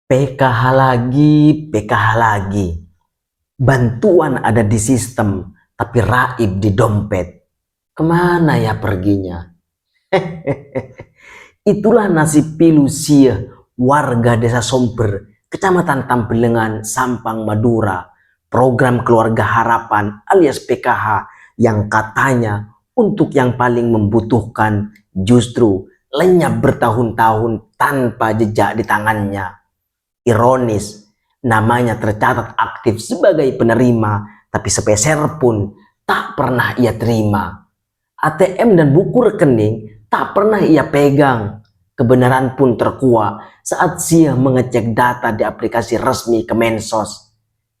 PKH lagi, PKH lagi. Bantuan ada di sistem, tapi raib di dompet. Kemana ya perginya? Itulah nasib pilu sia warga desa Somper, Kecamatan Tambelengan, Sampang, Madura. Program Keluarga Harapan alias PKH yang katanya untuk yang paling membutuhkan justru lenyap bertahun-tahun tanpa jejak di tangannya. Ironis, namanya tercatat aktif sebagai penerima, tapi sepeser pun tak pernah ia terima. ATM dan buku rekening tak pernah ia pegang. Kebenaran pun terkuak saat Sia mengecek data di aplikasi resmi Kemensos.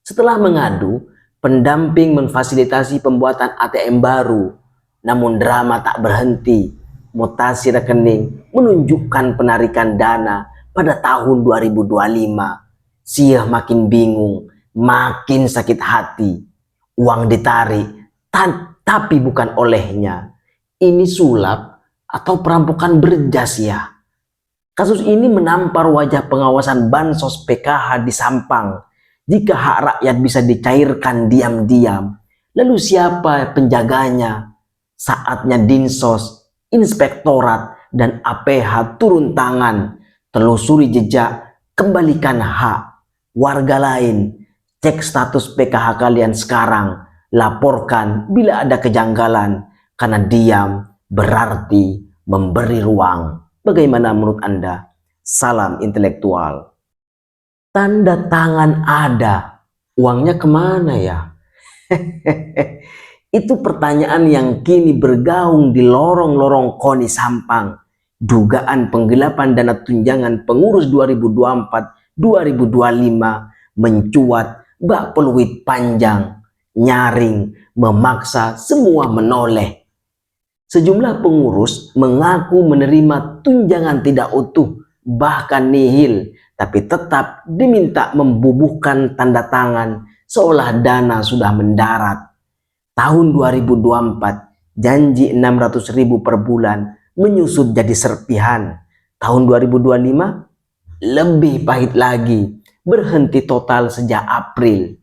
Setelah mengadu, pendamping memfasilitasi pembuatan ATM baru. Namun drama tak berhenti. Mutasi rekening menunjukkan penarikan dana pada tahun 2025. Sia makin bingung, makin sakit hati. Uang ditarik, tapi bukan olehnya. Ini sulap atau perampokan berjas ya? Kasus ini menampar wajah pengawasan bansos PKH di Sampang. Jika hak rakyat bisa dicairkan diam-diam, lalu siapa penjaganya? Saatnya Dinsos, Inspektorat, dan APH turun tangan, telusuri jejak, kembalikan hak. Warga lain, cek status PKH kalian sekarang, laporkan bila ada kejanggalan, karena diam berarti memberi ruang. Bagaimana menurut Anda? Salam intelektual. Tanda tangan ada, uangnya kemana ya? Itu pertanyaan yang kini bergaung di lorong-lorong KONI Sampang. Dugaan penggelapan dana tunjangan pengurus 2024-2025 mencuat bak peluit panjang, nyaring, memaksa semua menoleh. Sejumlah pengurus mengaku menerima tunjangan tidak utuh, bahkan nihil, tapi tetap diminta membubuhkan tanda tangan seolah dana sudah mendarat. Tahun 2024, janji 600.000 per bulan menyusut jadi serpihan. Tahun 2025, lebih pahit lagi, berhenti total sejak April.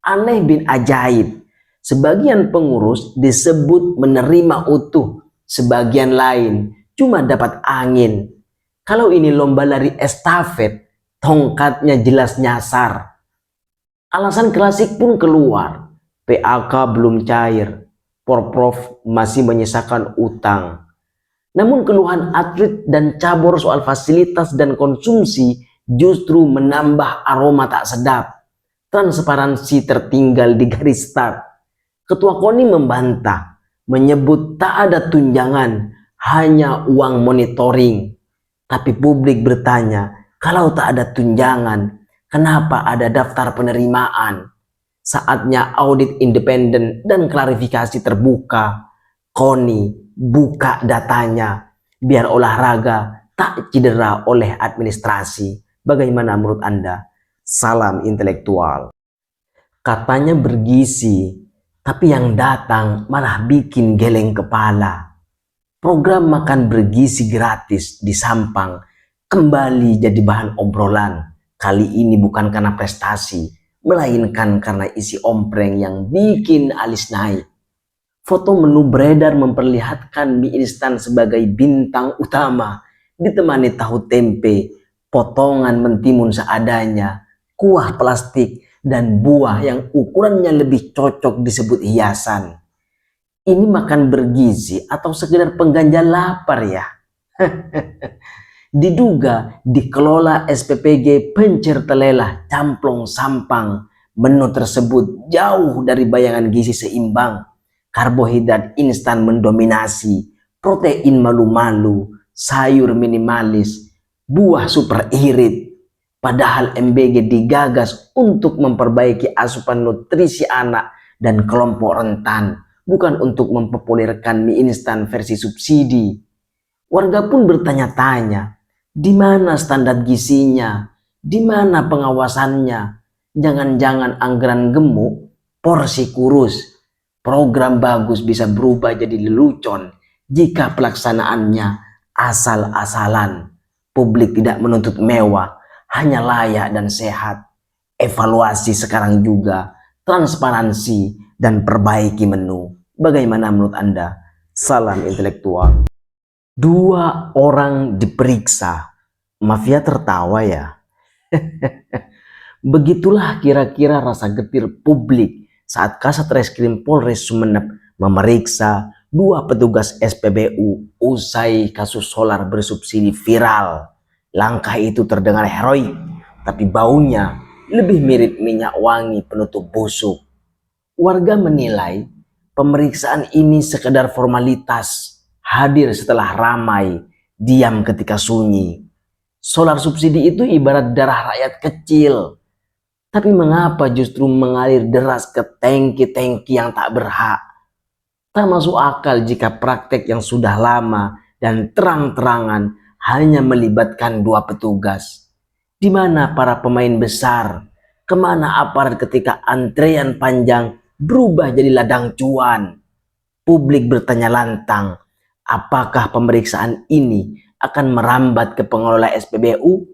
Aneh bin ajaib. Sebagian pengurus disebut menerima utuh, sebagian lain cuma dapat angin. Kalau ini lomba lari estafet, tongkatnya jelas nyasar. Alasan klasik pun keluar, PAK belum cair, Porprov masih menyisakan utang. Namun keluhan atlet dan cabur soal fasilitas dan konsumsi justru menambah aroma tak sedap. Transparansi tertinggal di garis start. Ketua KONI membantah, menyebut tak ada tunjangan, hanya uang monitoring. Tapi publik bertanya, kalau tak ada tunjangan, kenapa ada daftar penerimaan? Saatnya audit independen dan klarifikasi terbuka. KONI buka datanya, biar olahraga tak cedera oleh administrasi. Bagaimana menurut Anda? Salam intelektual. Katanya bergizi, tapi yang datang malah bikin geleng kepala. Program makan bergizi gratis di Sampang kembali jadi bahan obrolan. Kali ini bukan karena prestasi, melainkan karena isi ompreng yang bikin alis naik. Foto menu beredar memperlihatkan mie instan sebagai bintang utama, ditemani tahu tempe, potongan mentimun seadanya, kuah plastik, dan buah yang ukurannya lebih cocok disebut hiasan. Ini makan bergizi atau sekedar pengganjal lapar ya? Diduga dikelola SPPG Pencer Telelah Camplong Sampang. Menu tersebut jauh dari bayangan gizi seimbang. Karbohidrat instan mendominasi, protein malu-malu, sayur minimalis, buah super irit. Padahal MBG digagas untuk memperbaiki asupan nutrisi anak dan kelompok rentan, bukan untuk mempopulerkan mie instan versi subsidi. Warga pun bertanya-tanya, di mana standar gizinya? Di mana pengawasannya? Jangan-jangan anggaran gemuk, porsi kurus. Program bagus bisa berubah jadi lelucon jika pelaksanaannya asal-asalan. Publik tidak menuntut mewah, hanya layak dan sehat. Evaluasi sekarang juga, transparansi dan perbaiki menu. Bagaimana menurut Anda? Salam intelektual. 2 orang diperiksa. Mafia tertawa ya. Begitulah kira-kira rasa getir publik saat Kasat Reskrim Polres Sumeneb memeriksa 2 petugas SPBU usai kasus solar bersubsidi viral. Langkah itu terdengar heroik, tapi baunya lebih mirip minyak wangi penutup busuk. Warga menilai pemeriksaan ini sekedar formalitas, hadir setelah ramai, diam ketika sunyi. Solar subsidi itu ibarat darah rakyat kecil. Tapi mengapa justru mengalir deras ke tangki-tangki yang tak berhak? Tak masuk akal jika praktek yang sudah lama dan terang-terangan hanya melibatkan 2 petugas. Di mana para pemain besar? Kemana aparat ketika antrean panjang berubah jadi ladang cuan? Publik bertanya lantang, apakah pemeriksaan ini akan merambat ke pengelola SPBU,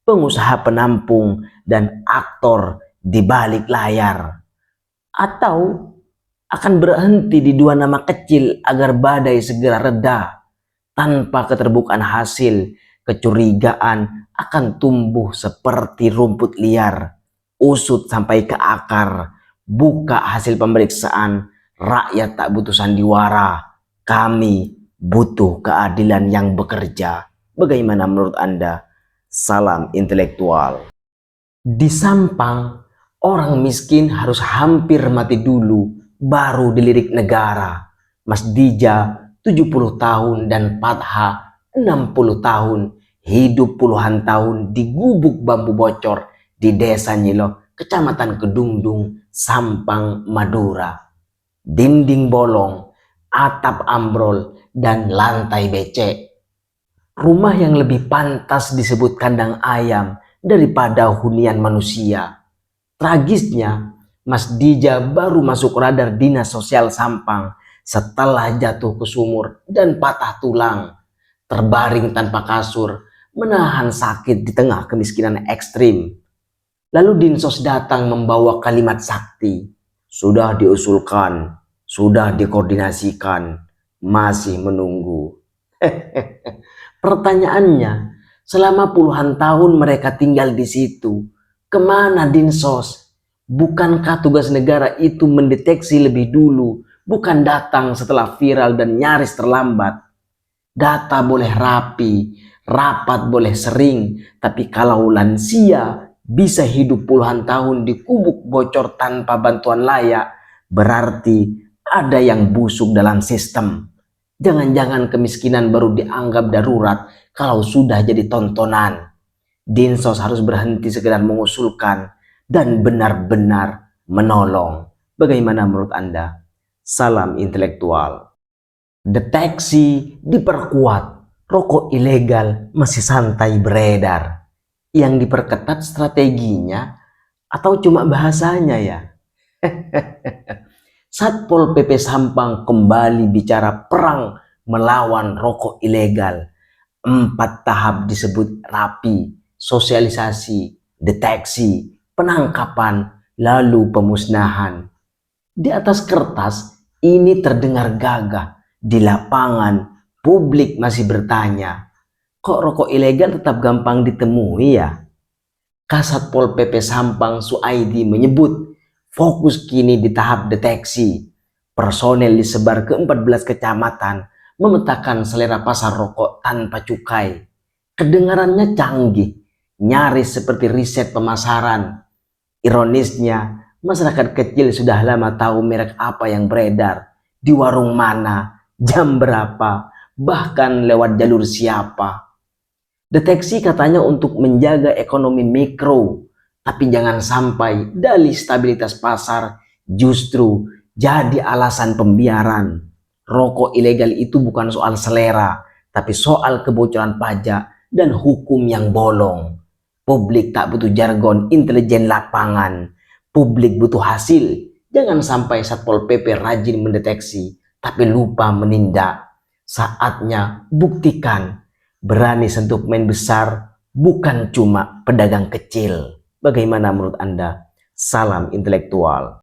pengusaha penampung, dan aktor di balik layar? Atau akan berhenti di 2 nama kecil agar badai segera reda? Tanpa keterbukaan hasil, kecurigaan akan tumbuh seperti rumput liar. Usut sampai ke akar, buka hasil pemeriksaan. Rakyat tak butuh sandiwara, kami butuh keadilan yang bekerja. Bagaimana menurut Anda? Salam intelektual. Di Sampang, orang miskin harus hampir mati dulu baru dilirik negara. Mas Dija 70 tahun dan Patha 60 tahun hidup puluhan tahun di gubuk bambu bocor di Desa Nyilo, Kecamatan Kedungdung, Sampang, Madura. Dinding bolong, atap ambrol, dan lantai becek. Rumah yang lebih pantas disebut kandang ayam daripada hunian manusia. Tragisnya, Mas Dija baru masuk radar Dinas Sosial Sampang setelah jatuh ke sumur dan patah tulang, terbaring tanpa kasur, menahan sakit di tengah kemiskinan ekstrim. Lalu Dinsos datang membawa kalimat sakti, sudah diusulkan, sudah dikoordinasikan, masih menunggu. Pertanyaannya, selama puluhan tahun mereka tinggal di situ, kemana Dinsos? Bukankah tugas negara itu mendeteksi lebih dulu, bukan datang setelah viral dan nyaris terlambat? Data boleh rapi, rapat boleh sering, tapi kalau lansia bisa hidup puluhan tahun di gubuk bocor tanpa bantuan layak, berarti ada yang busuk dalam sistem. Jangan-jangan kemiskinan baru dianggap darurat kalau sudah jadi tontonan. Dinsos harus berhenti sekedar mengusulkan dan benar-benar menolong. Bagaimana menurut Anda? Salam intelektual. Deteksi diperkuat, rokok ilegal masih santai beredar. Yang diperketat strateginya atau cuma bahasanya ya? Satpol PP Sampang kembali bicara perang melawan rokok ilegal. 4 tahap disebut rapi, sosialisasi, deteksi, penangkapan, lalu pemusnahan. Di atas kertas ini terdengar gagah, di lapangan publik masih bertanya, kok rokok ilegal tetap gampang ditemui ya? Kasat Pol PP Sampang Suaidi menyebut fokus kini di tahap deteksi. Personel disebar ke 14 kecamatan memetakan selera pasar rokok tanpa cukai. Kedengarannya canggih, nyaris seperti riset pemasaran. Ironisnya, masyarakat kecil sudah lama tahu merek apa yang beredar, di warung mana, jam berapa, bahkan lewat jalur siapa. Deteksi katanya untuk menjaga ekonomi mikro, tapi jangan sampai dalih stabilitas pasar justru jadi alasan pembiaran. Rokok ilegal itu bukan soal selera, tapi soal kebocoran pajak dan hukum yang bolong. Publik tak butuh jargon intelijen lapangan. Publik butuh hasil. Jangan sampai Satpol PP rajin mendeteksi, tapi lupa menindak. Saatnya buktikan. Berani sentuh pemain besar, bukan cuma pedagang kecil. Bagaimana menurut Anda? Salam intelektual.